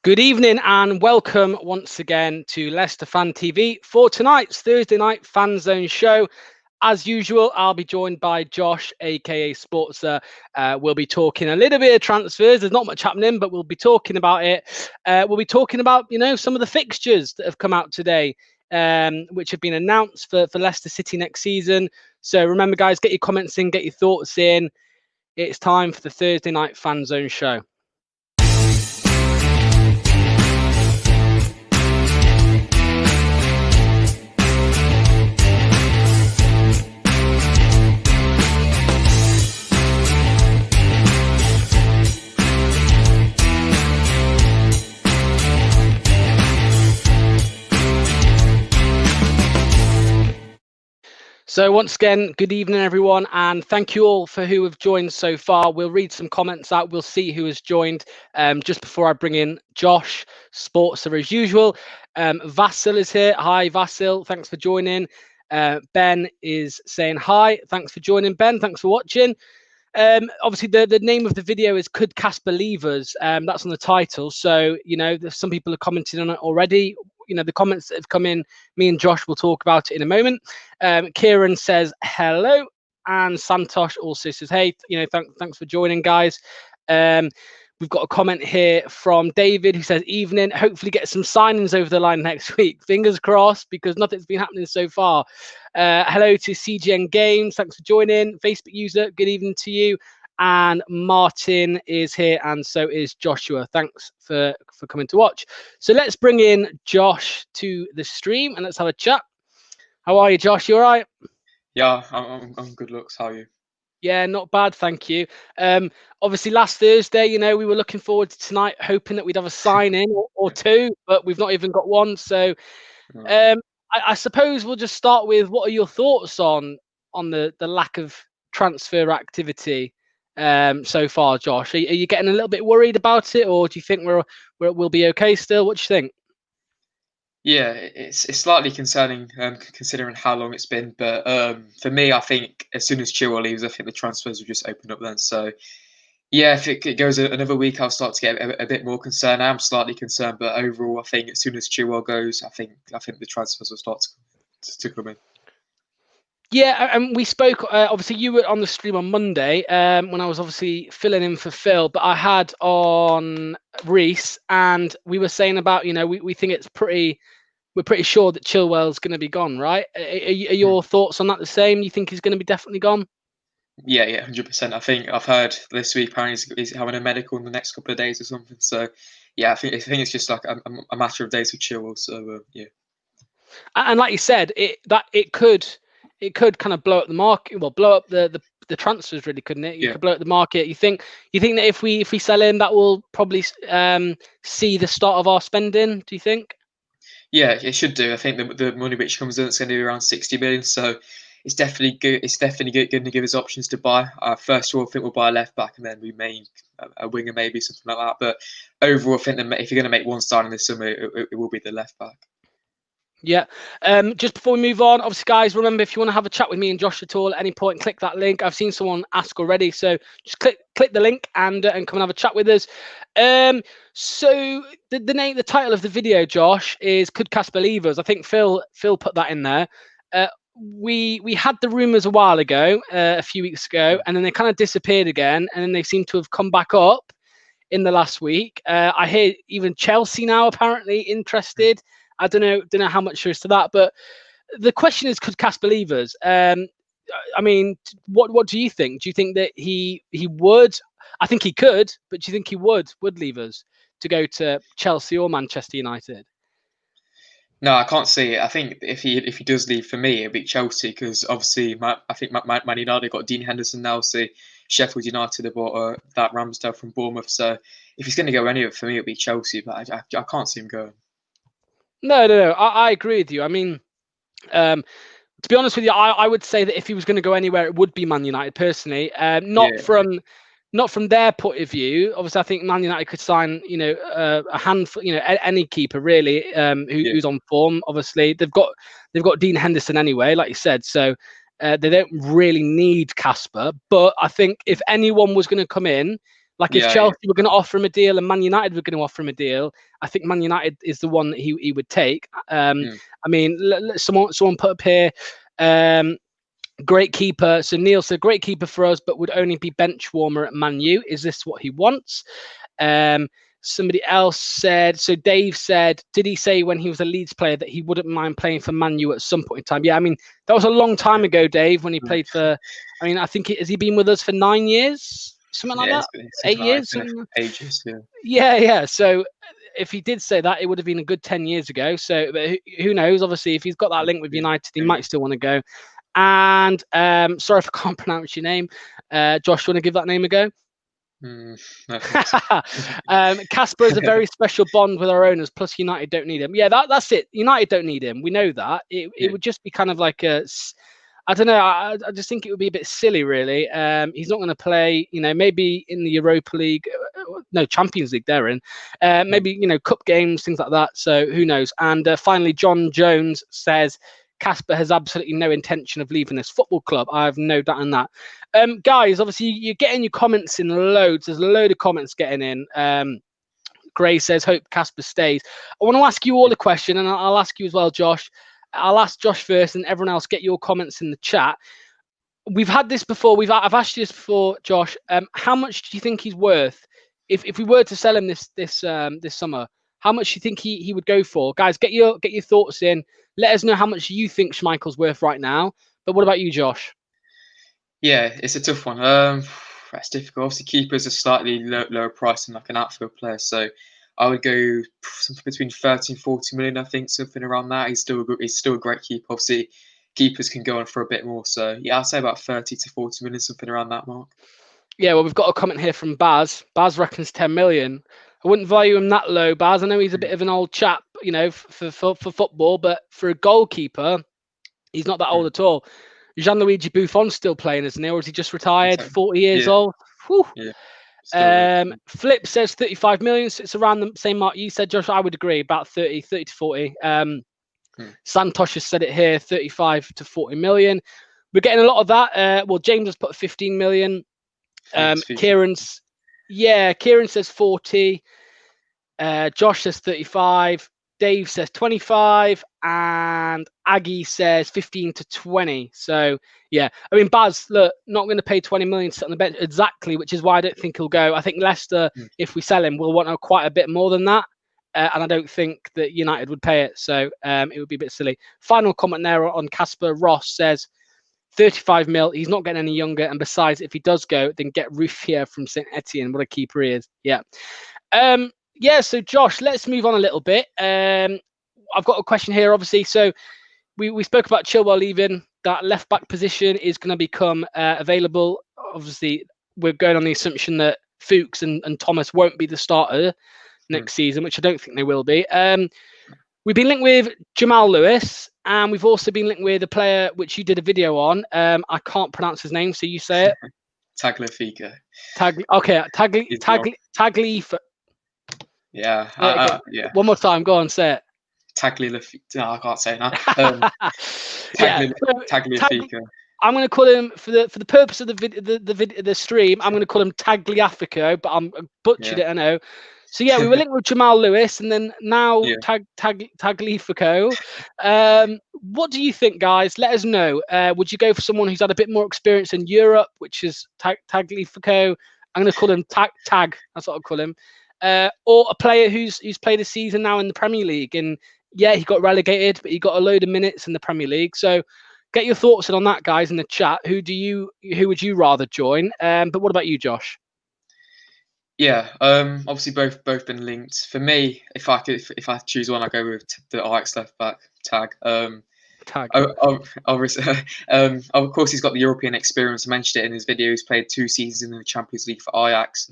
Good evening and welcome once again to Leicester Fan TV for tonight's Thursday night Fanzone show. As usual, I'll be joined by Josh, aka Sportser. We'll be talking a little bit of transfers. There's not much happening, but we'll be talking about it. We'll be talking about, some of the fixtures that have come out today, which have been announced for Leicester City next season. So remember, guys, get your comments in, get your thoughts in. It's time for the Thursday night Fanzone show. So once again, good evening, everyone, and thank you all for who have joined so far. We'll read some comments out. We'll see who has joined. Just before I bring in Josh, Sportser as usual. Vasil is here. Hi, Vasil. Thanks for joining. Ben is saying hi. Thanks for joining, Ben. Thanks for watching. Obviously, the name of the video is "Could Kasper Leave Us?" That's on the title. So, some people are commenting on it already. The comments that have come in, me and Josh will talk about it in a moment. Kieran says hello, and Santosh also says, hey, thanks for joining, guys. We've got a comment here from David who says, evening, hopefully get some signings over the line next week. Fingers crossed, because nothing's been happening so far. Hello to CGN Games. Thanks for joining. Facebook user, good evening to you. And Martin is here, and so is Joshua. Thanks for coming to watch. So let's bring in Josh to the stream, and let's have a chat. How are you, Josh? You all right? Yeah, I'm good, Lux. How are you? Yeah, not bad, thank you. Obviously, last Thursday, we were looking forward to tonight, hoping that we'd have a sign-in or two, but we've not even got one. So I suppose we'll just start with, what are your thoughts on the lack of transfer activity so far, Josh? Are you getting a little bit worried about it, or do you think we'll be okay still? What do you think? Yeah, it's slightly concerning considering how long it's been. But for me, I think as soon as Chilwell leaves, I think the transfers will just open up then. So yeah, if it goes another week, I'll start to get a bit more concerned. I am slightly concerned, but overall, I think as soon as Chilwell goes, I think the transfers will start to come in. Yeah, and we spoke, obviously you were on the stream on Monday when I was obviously filling in for Phil, but I had on Reese, and we were saying about, we think we're pretty sure that Chilwell's going to be gone, right? Are your thoughts on that the same? You think he's going to be definitely gone? Yeah, 100%. I think I've heard this week apparently he's having a medical in the next couple of days or something. So yeah, I think it's just like a matter of days with Chilwell. So yeah. And like you said, it could kind of blow up the market. Well, blow up the transfers, really, couldn't it? You could blow up the market. You think that if we sell him, that will probably see the start of our spending? Do you think? Yeah, it should do. I think the money which comes in, it's going to be around 60 million. So it's definitely good. It's definitely going to give us options to buy. First of all, I think we'll buy a left back, and then we may a winger, maybe something like that. But overall, I think that if you're going to make one signing this summer, it will be the left back. Yeah. Just before we move on, obviously, guys, remember, if you want to have a chat with me and Josh at all at any point, click that link. I've seen someone ask already, so just click the link and come and have a chat with us. So the title of the video, Josh, is "Could Kasper Leave Us?" I think Phil put that in there. We had the rumours a while ago, a few weeks ago, and then they kind of disappeared again, and then they seem to have come back up in the last week. I hear even Chelsea now apparently interested. I don't know how much there is to that, but the question is, could Kasper leave us? I mean, what do you think? Do you think that he would? I think he could, but do you think he would leave us to go to Chelsea or Manchester United? No, I can't see it. I think if he does leave, for me, it'll be Chelsea, because obviously I think Man United got Dean Henderson now. So Sheffield United have bought that Ramsdale from Bournemouth. So if he's going to go anywhere, for me, it'll be Chelsea. But I can't see him going. No. I agree with you. I mean, to be honest with you, I would say that if he was going to go anywhere, it would be Man United personally. Not from their point of view. Obviously, I think Man United could sign, a handful, any keeper really, who's on form. Obviously, they've got Dean Henderson anyway, like you said, so they don't really need Kasper. But I think if anyone was going to come in, Like if Chelsea were going to offer him a deal and Man United were going to offer him a deal, I think Man United is the one that he would take. I mean, someone put up here, great keeper. So Neil said, great keeper for us, but would only be bench warmer at Man U. Is this what he wants? Somebody else said, so Dave said, did he say when he was a Leeds player that he wouldn't mind playing for Man U at some point in time? Yeah, I mean, that was a long time ago, Dave, when he played for, I mean, I think, has he been with us for 9 years? Something like that? 8 years? Ages, yeah. Yeah. So if he did say that, it would have been a good 10 years ago. So but who knows? Obviously, if he's got that link with United, he might still want to go. And sorry if I can't pronounce your name. Josh, you want to give that name a go? No, Kasper has a very special bond with our owners, plus United don't need him. Yeah, that's it. United don't need him. We know that. It would just be kind of like a, I don't know. I just think it would be a bit silly, really. He's not going to play, maybe in the Europa League, no, Champions League they're in, maybe, cup games, things like that. So who knows? And finally, John Jones says, Kasper has absolutely no intention of leaving this football club. I have no doubt in that. Guys, obviously, you're getting your comments in loads. There's a load of comments getting in. Gray says, hope Kasper stays. I want to ask you all a question, and I'll ask you as well, Josh. I'll ask Josh first, and everyone else get your comments in the chat. We've had this before. I've asked you this before, Josh. How much do you think he's worth? If we were to sell him this summer, how much do you think he would go for? Guys, get your thoughts in. Let us know how much you think Schmeichel's worth right now. But what about you, Josh? Yeah, it's a tough one. That's difficult. Obviously, keepers are slightly lower price than like an outfield player. So I would go something between 30 and 40 million, I think, something around that. He's still a great keeper. Obviously, keepers can go on for a bit more. So yeah, I'd say about 30 to 40 million, something around that mark. Yeah, well, we've got a comment here from Baz. Baz reckons 10 million. I wouldn't value him that low, Baz. I know he's a bit of an old chap, for football, but for a goalkeeper, he's not that old at all. Gianluigi Buffon's still playing, isn't he? Or is he just retired? 40 years old? Whew. Yeah. Flip says 35 million. So it's around the same mark you said, Josh. I would agree, about 30 to 40. Santosh has said it here, 35 to 40 million. We're getting a lot of that. Well, James has put 15 million. Kieran says 40. Josh says 35. Dave says 25, and Aggie says 15 to 20. So yeah, I mean, Baz, look, not going to pay 20 million to sit on the bench exactly, which is why I don't think he'll go. I think Leicester, if we sell him, will want quite a bit more than that, and I don't think that United would pay it. So it would be a bit silly. Final comment there on Kasper. Ross says 35 mil. He's not getting any younger, and besides, if he does go, then get Ruffier from St Etienne. What a keeper he is. Yeah. So Josh, let's move on a little bit. I've got a question here, obviously. So we spoke about Chilwell leaving. That left back position is going to become available. Obviously, we're going on the assumption that Fuchs and Thomas won't be the starter next season, which I don't think they will be. We've been linked with Jamal Lewis, and we've also been linked with a player which you did a video on. I can't pronounce his name, so you say it. Tagliafico. Tagliafico. Yeah. One more time. Go on, say it. Tagliafico. No, I can't say that. Tagliafico. I'm going to call him for the purpose of the stream. I'm going to call him Tagliafico, but I'm butchered it. I know. So yeah, we were linked with Jamal Lewis, and then now Tagliafico. What do you think, guys? Let us know. Would you go for someone who's had a bit more experience in Europe, which is Tagliafico? I'm going to call him Tag. That's what I'll call him. Or a player who's played a season now in the Premier League, and yeah, he got relegated, but he got a load of minutes in the Premier League. So get your thoughts in on that, guys, in the chat. Who would you rather join? But what about you, Josh? Yeah, obviously both been linked. For me, if I choose one, I go with the Ajax left back Tag. Of course, he's got the European experience. I mentioned it in his video. He's played 2 seasons in the Champions League for Ajax.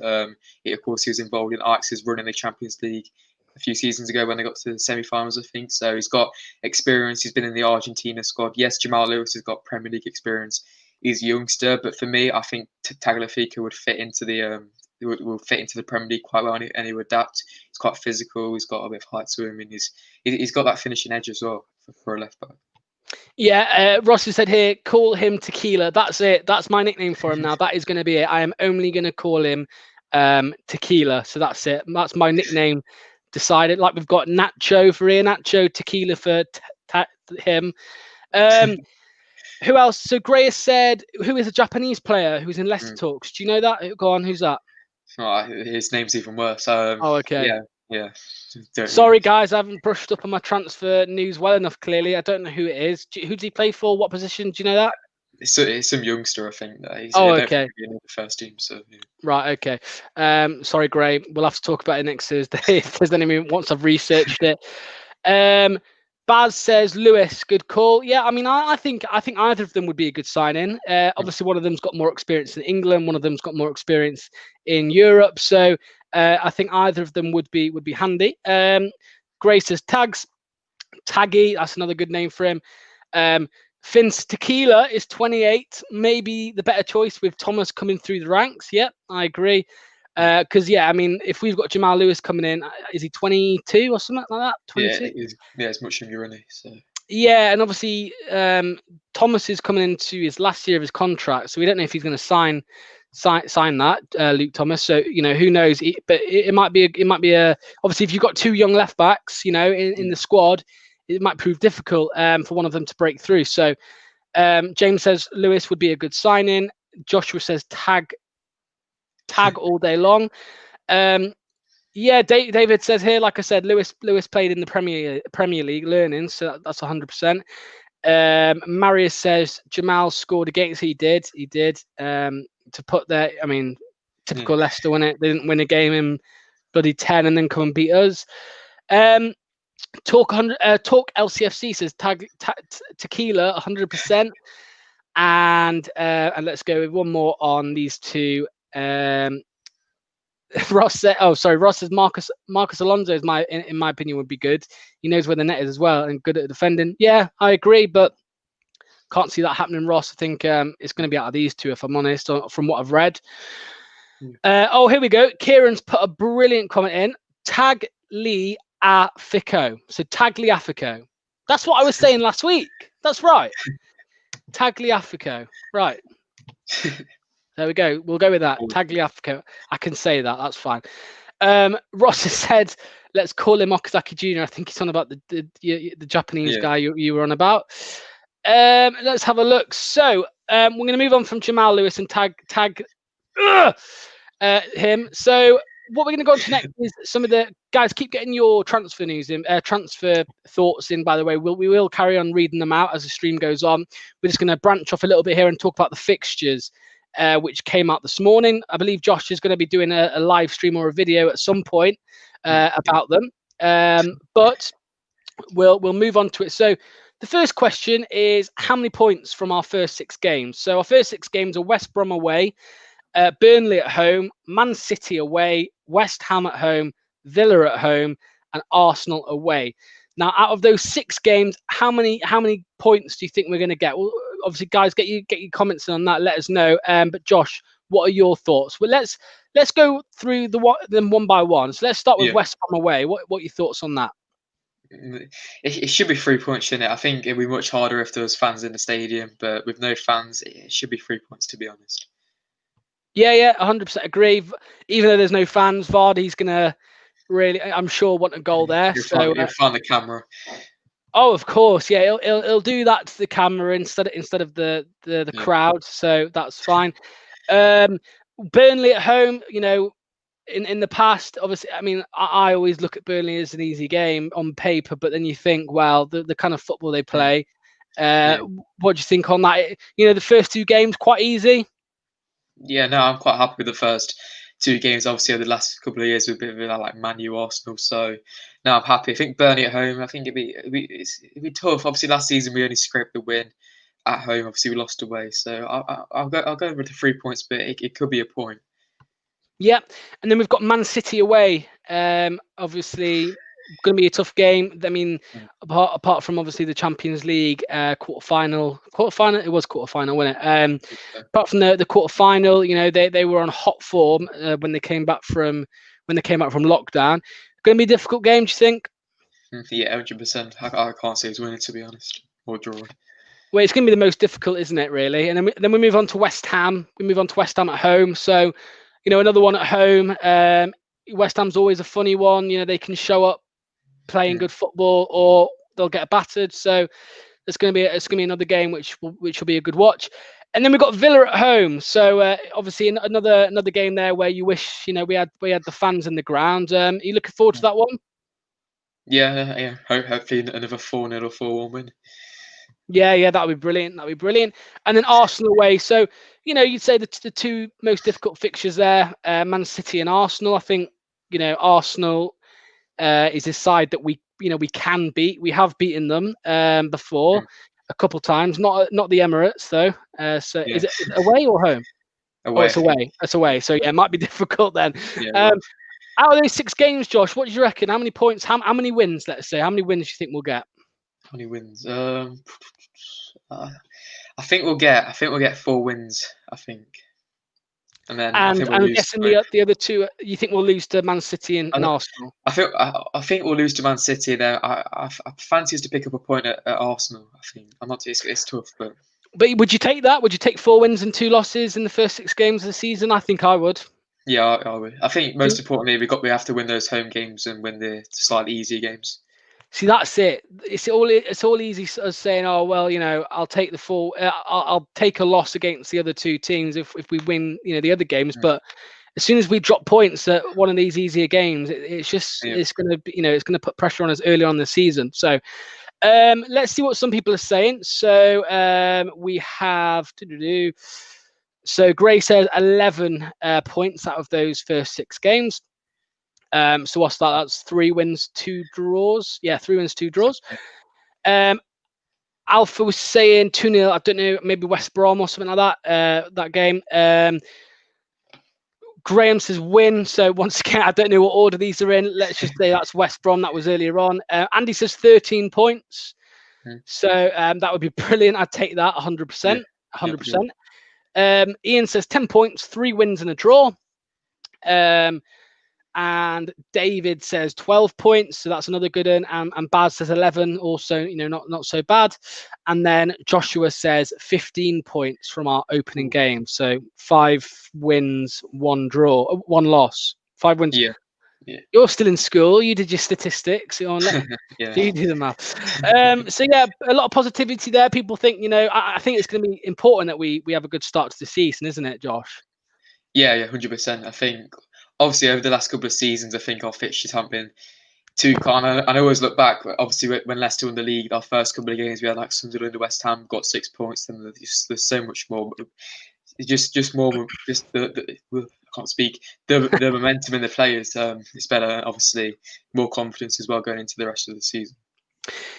He was involved in Ajax's run in the Champions League a few seasons ago when they got to the semi-finals, I think. So he's got experience. He's been in the Argentina squad. Yes, Jamal Lewis has got Premier League experience. He's a youngster, but for me, I think Tagliafico would fit into the will fit into the Premier League quite well, and he would adapt. He's quite physical. He's got a bit of height to him, and he's got that finishing edge as well for a left back. Yeah, Ross has said here, call him Tequila. That's it. That's my nickname for him now. That is going to be it. I am only going to call him Tequila. So that's it. That's my nickname decided. Like we've got Nacho for here, Nacho, Tequila for him. Who else? So Gray has said, who is a Japanese player who's in Leicester talks? Do you know that? Go on, who's that? Oh, his name's even worse. Oh, okay. Yeah. Sorry, guys, I haven't brushed up on my transfer news well enough, clearly. I don't know who it is. Who does he play for? What position? Do you know that? It's some youngster, I think. I okay. don't think he'll be in the first team. So yeah. Right, okay. Sorry, Gray. We'll have to talk about it next Thursday if there's any once I've researched it. Baz says Lewis, good call. Yeah, I mean, I think either of them would be a good sign-in. Obviously, one of them's got more experience in England, one of them's got more experience in Europe. So I think either of them would be handy. Gray says Taggy, that's another good name for him. Vince Tequila is 28, maybe the better choice with Thomas coming through the ranks. Yeah, I agree. Because I mean, if we've got Jamal Lewis coming in, is he 22 or something like that? 22? Yeah, it's much younger, isn't he? So. Yeah, and obviously Thomas is coming into his last year of his contract, so we don't know if he's going to sign that, Luke Thomas. So who knows? But it might be a obviously if you've got two young left backs, in the squad, it might prove difficult for one of them to break through. So James says Lewis would be a good sign-in. Joshua says tag all day long. Yeah, David says here, like I said, Lewis played in the Premier League, learning, so that's 100%. Marius says Jamal scored against. He did. To put that, I mean, typical Leicester, wasn't it? They didn't win a game in bloody 10 and then come and beat us. Talk LCFC says Tequila 100%, and let's go with one more on these two. Ross says Marcus Alonso is in my opinion would be good. He knows where the net is as well and good at defending. Yeah, I agree, but can't see that happening, Ross. I think it's going to be out of these two, if I'm honest, from what I've read. Here we go. Kieran's put a brilliant comment in. Tagliafico. So Tagliafico. That's what I was saying last week. That's right. Tagliafico. Right. There we go. We'll go with that. Tagliafico. I can say that. That's fine. Ross has said, let's call him Okazaki Jr. I think he's on about the Japanese guy you were on about. Let's have a look. So we're going to move on from Jamal Lewis and tag him. So what we're going to go on to next is some of the guys. Keep getting your transfer news in, transfer thoughts in. By the way, we will carry on reading them out as the stream goes on. We're just going to branch off a little bit here and talk about the fixtures, which came out this morning. I believe Josh is going to be doing a live stream or a video at some point about them. But we'll move on to it. So the first question is, how many points from our first 6 games? So our first 6 games are West Brom away, Burnley at home, Man City away, West Ham at home, Villa at home, and Arsenal away. Now, out of those 6 games, how many points do you think we're going to get? Well, obviously, guys, get your comments on that. Let us know. But Josh, what are your thoughts? Well, let's go through them one by one. So let's start with West Ham away. What are your thoughts on that? It should be 3 points, shouldn't it? I think it'd be much harder if there was fans in the stadium, but with no fans, it should be 3 points, to be honest. Yeah, 100% agree. Even though there's no fans, Vardy's gonna really, I'm sure, want a goal there. He'll find the camera. Oh, of course, yeah. He'll do that to the camera instead of the crowd. So that's fine. Burnley at home, in the past, obviously, I mean, I always look at Burnley as an easy game on paper, but then you think, well, the kind of football they play. What do you think on that? The first 2 games quite easy. Yeah, no, I'm quite happy with the first 2 games. Obviously, over the last couple of years, we've been like Man U, Arsenal. So now I'm happy. I think Burnley at home, I think it'd be tough. Obviously, last season we only scraped the win at home. Obviously, we lost away. So I'll go with the 3 points, but it could be a point. Yeah, and then we've got Man City away. Obviously, going to be a tough game. I mean, apart from obviously the Champions League quarterfinal. It was quarterfinal, wasn't it? Apart from the quarterfinal, they were on hot form when they came back from lockdown. Going to be a difficult game, do you think? Yeah, 100%. I can't see us winning, to be honest, or drawing. Well, it's going to be the most difficult, isn't it? Really, and then we move on to West Ham. We move on to West Ham at home. So another one at home. West Ham's always a funny one. They can show up playing good football, or they'll get battered. So it's going to be another game which will be a good watch. And then we've got Villa at home. So obviously another game there where you wish we had the fans in the ground. Are you looking forward to that one? Yeah. Hopefully another 4-0 or 4-1 win. Yeah, that'd be brilliant. And then Arsenal away. So you'd say the two most difficult fixtures there, Man City and Arsenal. I think Arsenal is a side that we can beat. We have beaten them before a couple of times. Not the Emirates though. So Yeah. is it away or home? Away. Oh, it's away. It's away. So yeah, it might be difficult then. Yeah. Out of those 6 games, Josh, what do you reckon? How many points? How many wins? Let's say. How many wins do you think we'll get? How many wins? I think we'll get 4 wins. I think. And then I think we'll I'm lose. guessing the other 2. You think we'll lose to Man City and Arsenal? I think we'll lose to Man City there. I fancy us to pick up a point at Arsenal. I think I'm not. It's tough, but would you take that? Would you take 4 wins and 2 losses in the first 6 games of the season? I think I would. Yeah, I would. I think most importantly, we have to win those home games and win the slightly easier games. See, that's it. It's all easy as saying, oh well, I'll take the 4. I'll take a loss against the other 2 teams if we win, the other games. But as soon as we drop points at one of these easier games, it's going to be, it's going to put pressure on us early on in the season. So let's see what some people are saying. So we have so Gray says 11 points out of those first 6 games. So what's that? That's 3 wins, 2 draws. Yeah, 3 wins, 2 draws. Alpha was saying 2-0. I don't know, maybe West Brom or something like that. That game. Graham says win. So once again, I don't know what order these are in. Let's just say that's West Brom. That was earlier on. Andy says 13 points. So that would be brilliant. I'd take that 100%. 100%. Ian says 10 points, 3 wins and a draw. And David says 12 points, so that's another good one. And Baz says 11, also not so bad. And then Joshua says 15 points from our opening game, so 5 wins, 1 draw, 1 loss, 5 wins. Yeah. You're still in school. You did your statistics. You do the math. So yeah, a lot of positivity there. People think I think it's going to be important that we have a good start to the season, isn't it, Josh? Yeah, 100%. I think obviously over the last couple of seasons, I think our fixtures haven't been too calm. And I always look back, obviously when Leicester won the league, our first couple of games we had like Sunderland and West Ham, got 6 points, and there's so much more. Just more, I can't speak. The momentum in the players, it's better. Obviously, more confidence as well going into the rest of the season.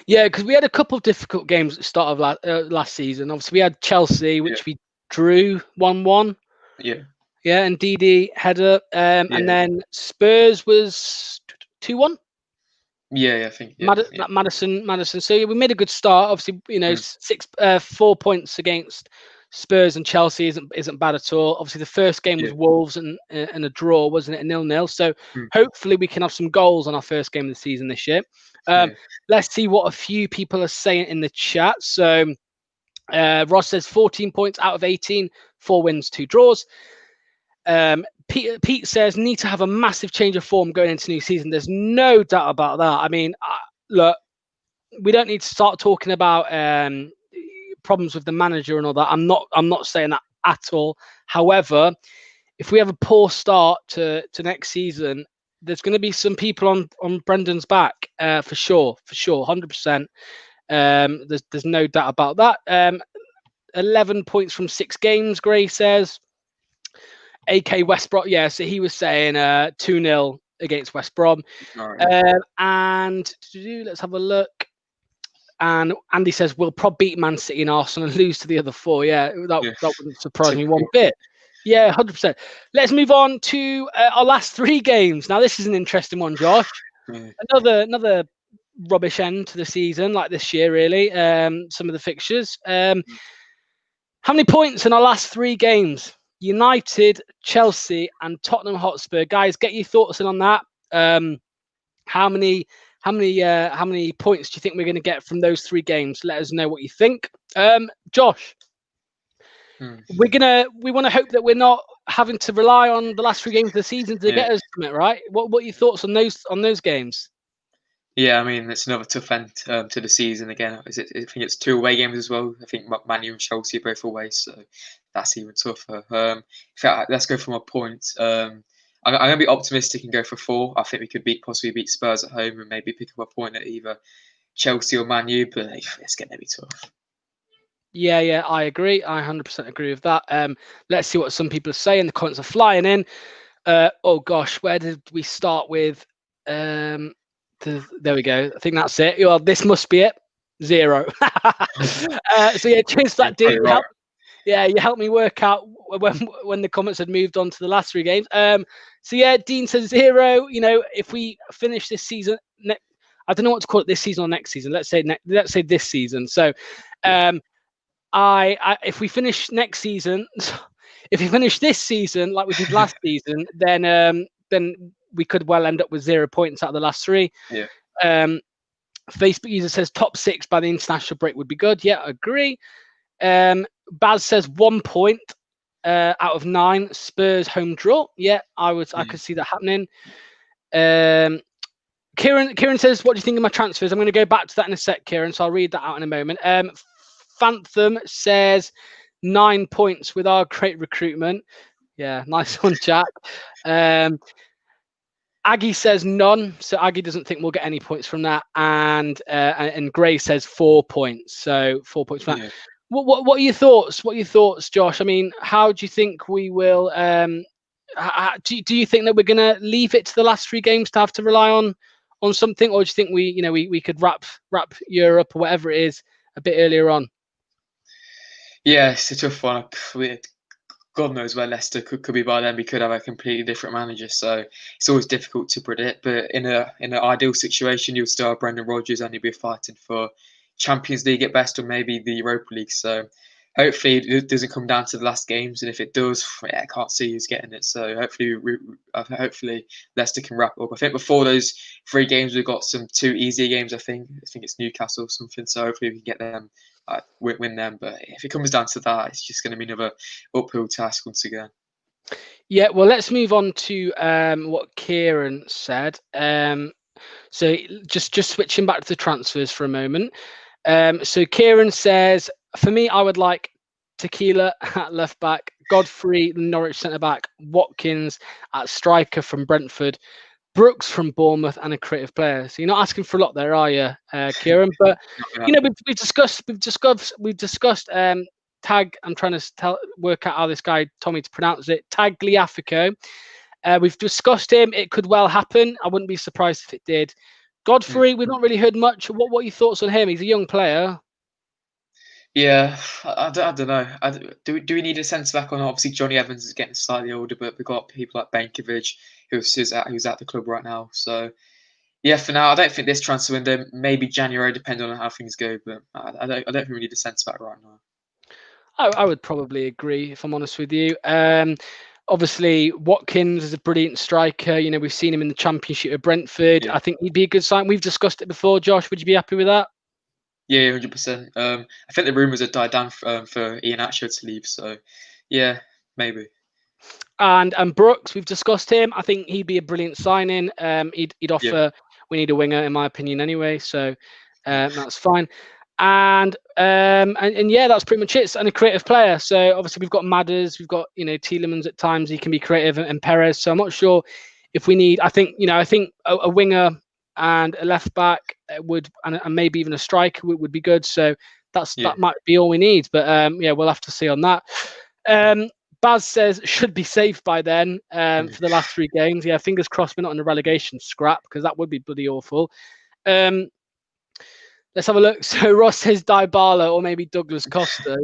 Yeah, because we had a couple of difficult games at the start of last season. Obviously, we had Chelsea, which we drew 1-1. Yeah, and DD header, and then Spurs was 2-1. Yeah, I think. Madison. So we made a good start. Obviously, 4 points against Spurs and Chelsea isn't bad at all. Obviously, the first game was Wolves and a draw, wasn't it? A 0-0. So hopefully we can have some goals on our first game of the season this year. Let's see what a few people are saying in the chat. So Ross says 14 points out of 18, 4 wins, 2 draws. Pete says need to have a massive change of form going into new season. There's no doubt about that. I mean, look, we don't need to start talking about problems with the manager and all that. I'm not saying that at all. However, if we have a poor start to next season, there's going to be some people on Brendan's back for sure, 100%. There's no doubt about that. 11 points from 6 games, Gray says. AK West Brom, yeah, so he was saying 2-0 against West Brom. And let's have a look. And Andy says we'll probably beat Man City and Arsenal and lose to the other 4. Yeah, that wouldn't surprise me one bit. Yeah, 100%. Let's move on to our last 3 games. Now, this is an interesting one, Josh. Another rubbish end to the season, like this year, really. Some of the fixtures. How many points in our last 3 games? United, Chelsea, and Tottenham Hotspur. Guys, get your thoughts in on that. How many points do you think we're going to get from those 3 games? Let us know what you think. Josh, we want to hope that we're not having to rely on the last 3 games of the season to get us from it, right? What are your thoughts on those games? Yeah, I mean, it's another tough end to the season again. I think it's 2 away games as well. I think Man U and Chelsea are both away, so that's even tougher. Let's go for my point. I'm going to be optimistic and go for 4. I think we could possibly beat Spurs at home and maybe pick up a point at either Chelsea or Man U, but it's going to be tough. Yeah, I agree. I 100% agree with that. Let's see what some people are saying. The comments are flying in. Oh gosh, where did we start with? There we go. I think that's it. Well, this must be it. 0. So yeah, cheers for that, Dean. Right. You helped me work out when the comments had moved on to the last 3 games. So yeah, Dean says 0. If we finish this season, I don't know what to call it, this season or next season. Let's say this season. So, if we finish next season, if we finish this season like we did last season, then we could well end up with 0 points out of the last 3. Yeah. Facebook user says top 6 by the international break would be good. Yeah, I agree. Baz says 1 point out of 9. Spurs home draw. Yeah, I could see that happening. Kieran says, what do you think of my transfers? I'm going to go back to that in a sec, Kieran, so I'll read that out in a moment. Fantham says 9 points with our great recruitment. Yeah, nice one, Jack. Aggie says none, so Aggie doesn't think we'll get any points from that. And Gray says 4 points, so 4 points from that. Yeah. What are your thoughts? What are your thoughts, Josh? I mean, how do you think we will? Do you think that we're going to leave it to the last 3 games to have to rely on something, or do you think we could wrap Europe or whatever it is a bit earlier on? Yeah, it's a tough one. God knows where Leicester could be by then. We could have a completely different manager, so it's always difficult to predict. But in an ideal situation, you'll still have Brendan Rodgers and you'll be fighting for Champions League at best, or maybe the Europa League. So hopefully it doesn't come down to the last games, and if it does, I can't see who's getting it. So hopefully Leicester can wrap up. I think before those 3 games, we've got some 2 easier games. I think it's Newcastle or something. So hopefully we can get them. Win them, but if it comes down to that, it's just going to be another uphill task once again. Yeah, well, let's move on to what Kieran said. So just switching back to the transfers for a moment. So Kieran says, for me, I would like Tequila at left back, Godfrey, Norwich centre back, Watkins at striker from Brentford, Brooks from Bournemouth, and a creative player. So you're not asking for a lot there, are you, Kieran? But we've discussed Tag. I'm trying to work out how this guy told me to pronounce it. Tagliafico. We've discussed him. It could well happen. I wouldn't be surprised if it did. Godfrey, we've not really heard much. What are your thoughts on him? He's a young player. Yeah, I don't know. Do we need a centre back or not? Obviously, Johnny Evans is getting slightly older, but we've got people like Benkovic who's at the club right now. So yeah, for now, I don't think this transfer window, maybe January, depending on how things go. But I don't think we need a centre back right now. I would probably agree, if I'm honest with you. Obviously, Watkins is a brilliant striker. We've seen him in the Championship at Brentford. Yeah. I think he'd be a good sign. We've discussed it before. Josh, would you be happy with that? Yeah, 100%. I think the rumours had died down for Ian Atcher to leave. So, yeah, maybe. And Brooks, we've discussed him. I think he'd be a brilliant signing. He'd offer. Yeah. We need a winger, in my opinion, anyway. So that's fine. And yeah, that's pretty much it. And a creative player. So obviously we've got Madders, we've got Tielemans at times. He can be creative, and Perez. So I'm not sure if we need. I think a winger and a left back would, and maybe even a striker would be good. So that might be all we need. But yeah, we'll have to see on that. Baz says should be safe by then for the last 3 games. Yeah, fingers crossed we're not in a relegation scrap, because that would be bloody awful. Let's have a look. So Ross says Dybala or maybe Douglas Costa.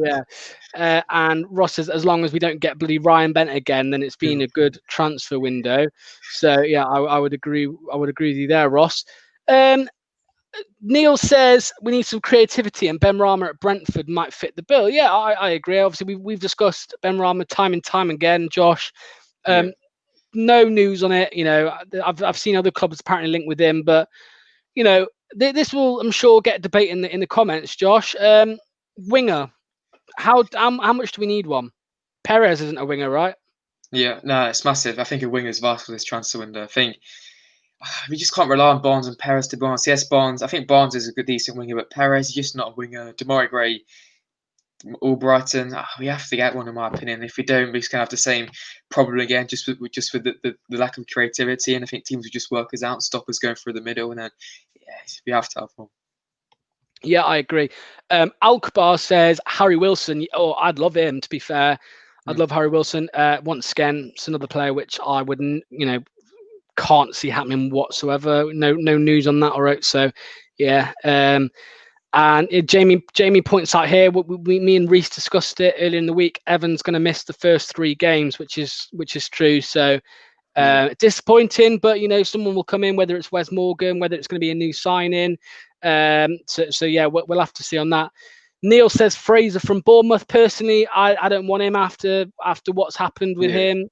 Yeah. And Ross says as long as we don't get bloody Ryan Bent again, then it's been a good transfer window. So yeah, I would agree. I would agree with you there, Ross. Neil says we need some creativity, and Ben Rama at Brentford might fit the bill. Yeah, I agree. Obviously, we've discussed Ben Rama time and time again, Josh. No news on it. I've seen other clubs apparently linked with him, but this will, I'm sure, get debate in the comments. Josh, winger. how much do we need one? Perez isn't a winger, right? Yeah, no, it's massive. I think a winger is vital for this transfer window. I think we just can't rely on Barnes and Perez, to be honest. Yes, Barnes. I think Barnes is a good, decent winger, but Perez is just not a winger. Demarai Gray, Albrighton. We have to get one, in my opinion. If we don't, we're just gonna have the same problem again, just with the lack of creativity. And I think teams will just work us out and stop us going through the middle. And then, yeah, we have to have one. Yeah, I agree. Alkbar says Harry Wilson. Oh, I'd love him. To be fair, I'd love Harry Wilson. Once again, it's another player which I wouldn't, can't see happening whatsoever. No news on that. All right. So, yeah. And Jamie points out here, me and Reece discussed it earlier in the week. Evan's going to miss the first 3 games, which is true. So disappointing, but someone will come in, whether it's Wes Morgan, whether it's going to be a new signing. So yeah, we'll have to see on that. Neil says Fraser from Bournemouth. Personally, I don't want him after what's happened with him.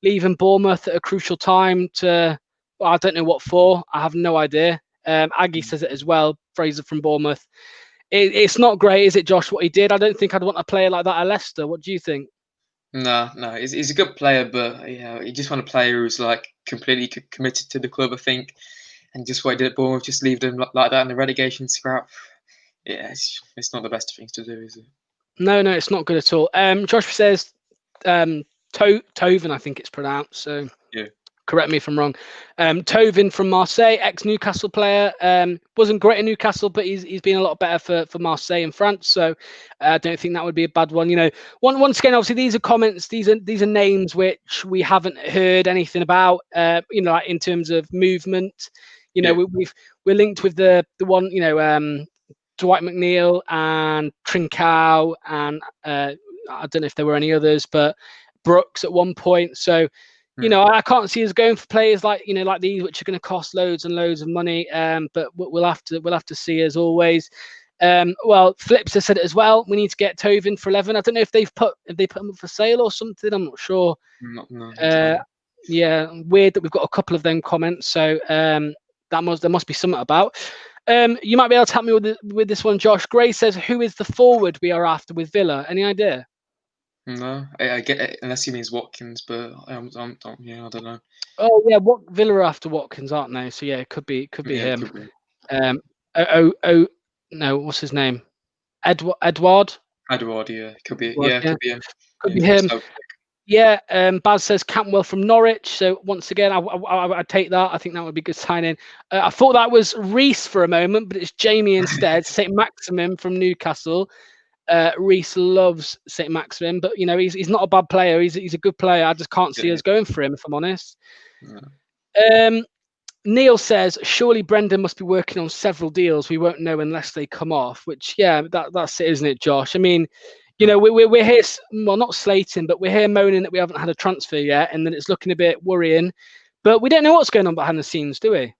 Leaving Bournemouth at a crucial time to, I don't know what for. I have no idea. Aggie says it as well. Fraser from Bournemouth. It's not great, is it, Josh? What he did. I don't think I'd want a player like that at Leicester. What do you think? No, he's a good player, but you just want a player who's like completely committed to the club, I think, and just what he did at Bournemouth, just leave them like that in the relegation scrap. Yeah, it's not the best thing to do, is it? No, it's not good at all. Josh says Tovin, I think it's pronounced. So yeah. Correct me if I'm wrong. Tovin from Marseille, ex-Newcastle player. Wasn't great in Newcastle, but he's been a lot better for Marseille in France. So I don't think that would be a bad one. Once again, obviously these are comments. These are names which we haven't heard anything about. Like in terms of movement. We're linked with the one. Dwight McNeil and Trincao, and I don't know if there were any others, but Brooks at one point. So. I can't see us going for players like these, which are going to cost loads and loads of money. But we'll have to see, as always. Flips has said it as well. We need to get Tovin for 11. I don't know if they've put him up for sale or something. I'm not sure. No. Yeah, weird that we've got a couple of them comments. So there must be something about. You might be able to help me with this one, Josh. Gray says, who is the forward we are after with Villa? Any idea? No, I get it, unless he means Watkins, but I don't know. Oh yeah, Villa are after Watkins, aren't they? So yeah, it could be him. Could be. No, what's his name? Edward. Yeah, could be. Edward, Could be him. Could be him. Yeah, Baz says Cantwell from Norwich. So once again, I'd take that. I think that would be a good signing. I thought that was Reece for a moment, but it's Jamie instead. St. Maximin from Newcastle. Reece loves St. Maximin, but he's not a bad player. He's a good player. I just can't see us going for him, if I'm honest. Yeah. Neil says, surely Brendan must be working on several deals we won't know unless they come off. Which, yeah, that's it, isn't it, Josh? I mean, we're here, well, not slating, but we're here moaning that we haven't had a transfer yet, and then it's looking a bit worrying. But we don't know what's going on behind the scenes, do we?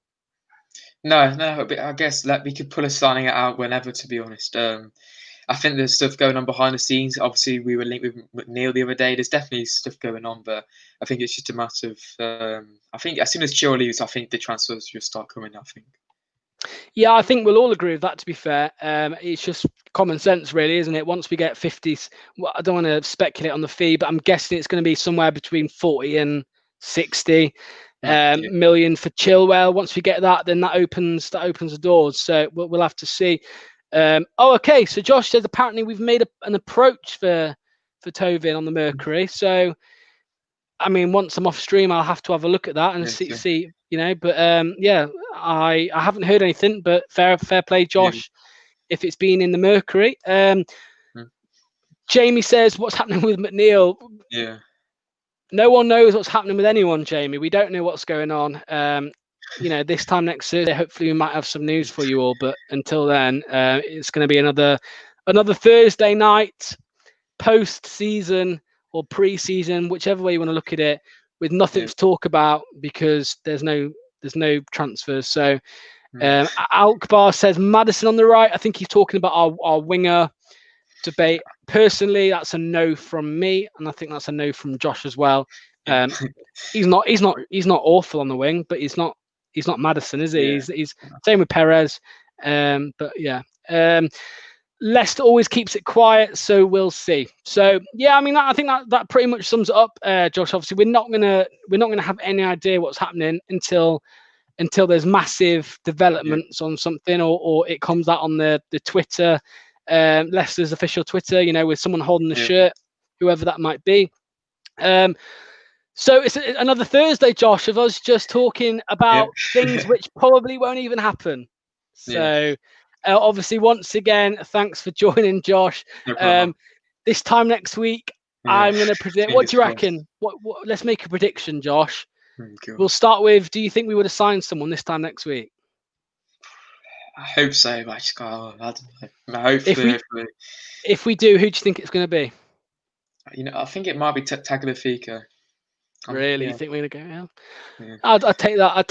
No. But I guess we could pull a signing out whenever, to be honest. I think there's stuff going on behind the scenes. Obviously, we were linked with McNeil the other day. There's definitely stuff going on, but I think it's just a matter of. I think as soon as Chiro leaves, I think the transfers just start coming. I think. Yeah, I think we'll all agree with that, to be fair. It's just common sense, really, isn't it? Once we get 50s, well, I don't want to speculate on the fee, but I'm guessing it's going to be somewhere between 40 and 60 million for Chilwell. Once we get that, then that opens the doors. So we'll have to see. Okay. So Josh says apparently we've made an approach for Tovin on the Mercury. So, I mean, once I'm off stream, I'll have to have a look at that and see. But I haven't heard anything. But fair play, Josh. If it's been in the Mercury. Jamie says, what's happening with McNeil? Yeah. No one knows what's happening with anyone, Jamie. We don't know what's going on. This time next Thursday, hopefully we might have some news for you all. But until then, it's going to be another Thursday night, post-season or pre-season, whichever way you want to look at it, with nothing to talk about because there's no transfers. So Alkbar says Maddison on the right. I think he's talking about our winger debate. Personally, that's a no from me, and I think that's a no from Josh as well. He's not awful on the wing, but he's not Maddison, is he? He's same with Perez. But yeah. Leicester always keeps it quiet, so we'll see. So yeah, I mean, I think that pretty much sums it up, Josh. Obviously, we're not gonna have any idea what's happening until there's massive developments on something, or it comes out on the Twitter, Leicester's official Twitter, with someone holding the shirt, whoever that might be. So it's another Thursday, Josh, of us just talking about things which probably won't even happen. So obviously, once again, thanks for joining, Josh. No problem. This time next week, I'm going to predict. What do you reckon? What? Let's make a prediction, Josh. Cool. We'll start with, do you think we would have signed someone this time next week? I hope so, but I just I don't know. Hopefully, if we do, who do you think it's going to be? I think it might be Tagliafico. Really? You think we're going to go? Yeah. I'd take that. I'd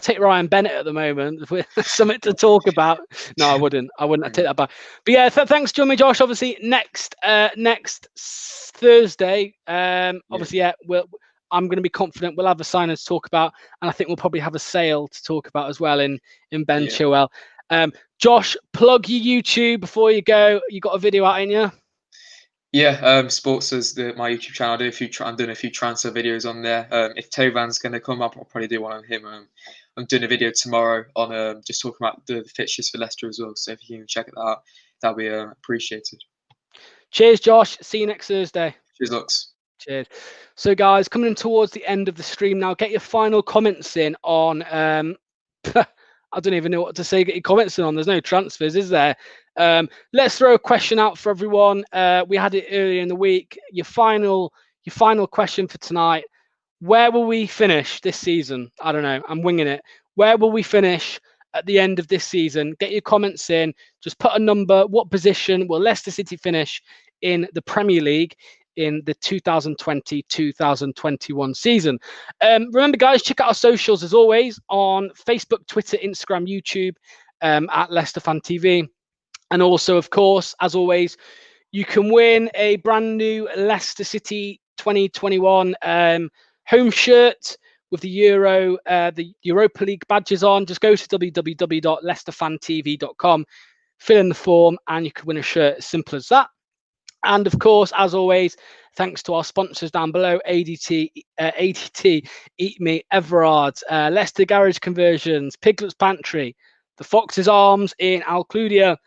take Ryan Bennett at the moment. Something to talk about. No, I wouldn't. I'd take that back. But yeah, thanks for joining me, Josh. Obviously, next Thursday. Obviously, I'm going to be confident we'll have a signing to talk about, and I think we'll probably have a sale to talk about as well in Ben Chilwell. Josh, plug your YouTube before you go. You got a video out, ain't you? Yeah, Sports is my YouTube channel. I'm doing a few transfer videos on there. If Tovan's going to come up, I'll probably do one on him. I'm doing a video tomorrow on just talking about the fixtures for Leicester as well. So if you can check it out, that'll be appreciated. Cheers, Josh. See you next Thursday. Cheers, Lox. Cheers. So, guys, coming in towards the end of the stream now. Get your final comments in on. I don't even know what to say. Get your comments in on. There's no transfers, is there? Let's throw a question out for everyone. We had it earlier in the week. Your final question for tonight. Where will we finish this season? I don't know. I'm winging it. Where will we finish at the end of this season? Get your comments in. Just put a number. What position will Leicester City finish in the Premier League in the 2020-2021 season? Remember, guys, check out our socials as always on Facebook, Twitter, Instagram, YouTube, at Leicester Fan TV. And also, of course, as always, you can win a brand new Leicester City 2021 home shirt with the Europa League badges on. Just go to www.leicesterfantv.com, fill in the form, and you can win a shirt. As simple as that. And of course, as always, thanks to our sponsors down below, ADT, Eat Me, Everard, Leicester Garage Conversions, Piglet's Pantry, the Fox's Arms in Alcludia,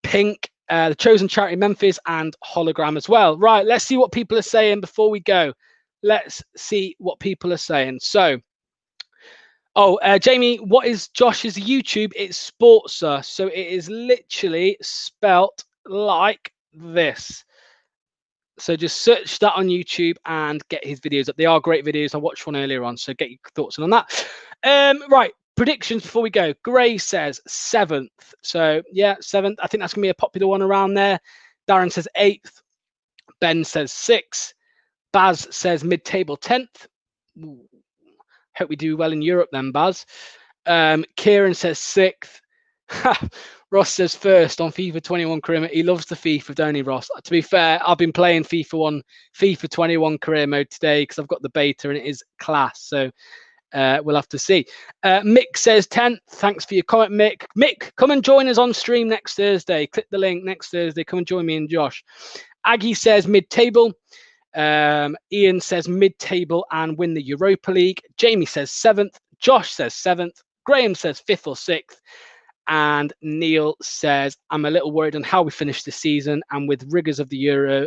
Pink, the Chosen Charity Memphis, and Hologram as well. Right, let's see what people are saying before we go. Let's see what people are saying. So, Jamie, what is Josh's YouTube? It's Sportser. So it is literally spelt like this. So just search that on YouTube and get his videos up. They are great videos. I watched one earlier on, so get your thoughts on that. Right, predictions before we go. Gray says 7th. So yeah, 7th. I think that's gonna be a popular one around there. Darren says 8th. Ben says 6th. Baz says mid-table 10th. Ooh. Hope we do well in Europe then, Baz. Kieran says 6th. Ross says 1st on FIFA 21 career mode. He loves the FIFA, don't he, Ross? To be fair, I've been playing FIFA 21 career mode today because I've got the beta and it is class. So we'll have to see. Mick says 10th. Thanks for your comment, Mick. Mick, come and join us on stream next Thursday. Click the link next Thursday. Come and join me and Josh. Aggie says mid-table. Ian says mid-table and win the Europa League. Jamie says 7th. Josh says 7th. Graham says 5th or 6th. And Neil says, I'm a little worried on how we finish the season. And with rigors of the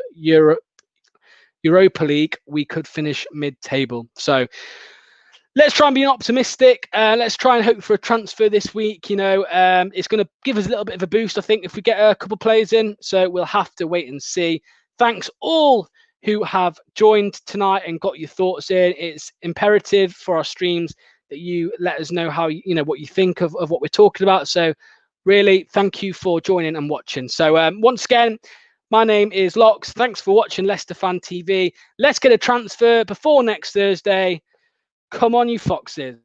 Europa League, we could finish mid-table. So let's try and be optimistic. Let's try and hope for a transfer this week. It's going to give us a little bit of a boost, I think, if we get a couple of players in. So we'll have to wait and see. Thanks all who have joined tonight and got your thoughts in. It's imperative for our streams that you let us know how what you think of what we're talking about. So really, thank you for joining and watching. So once again, my name is Lox. Thanks for watching Leicester Fan TV. Let's get a transfer before next Thursday. Come on, you Foxes.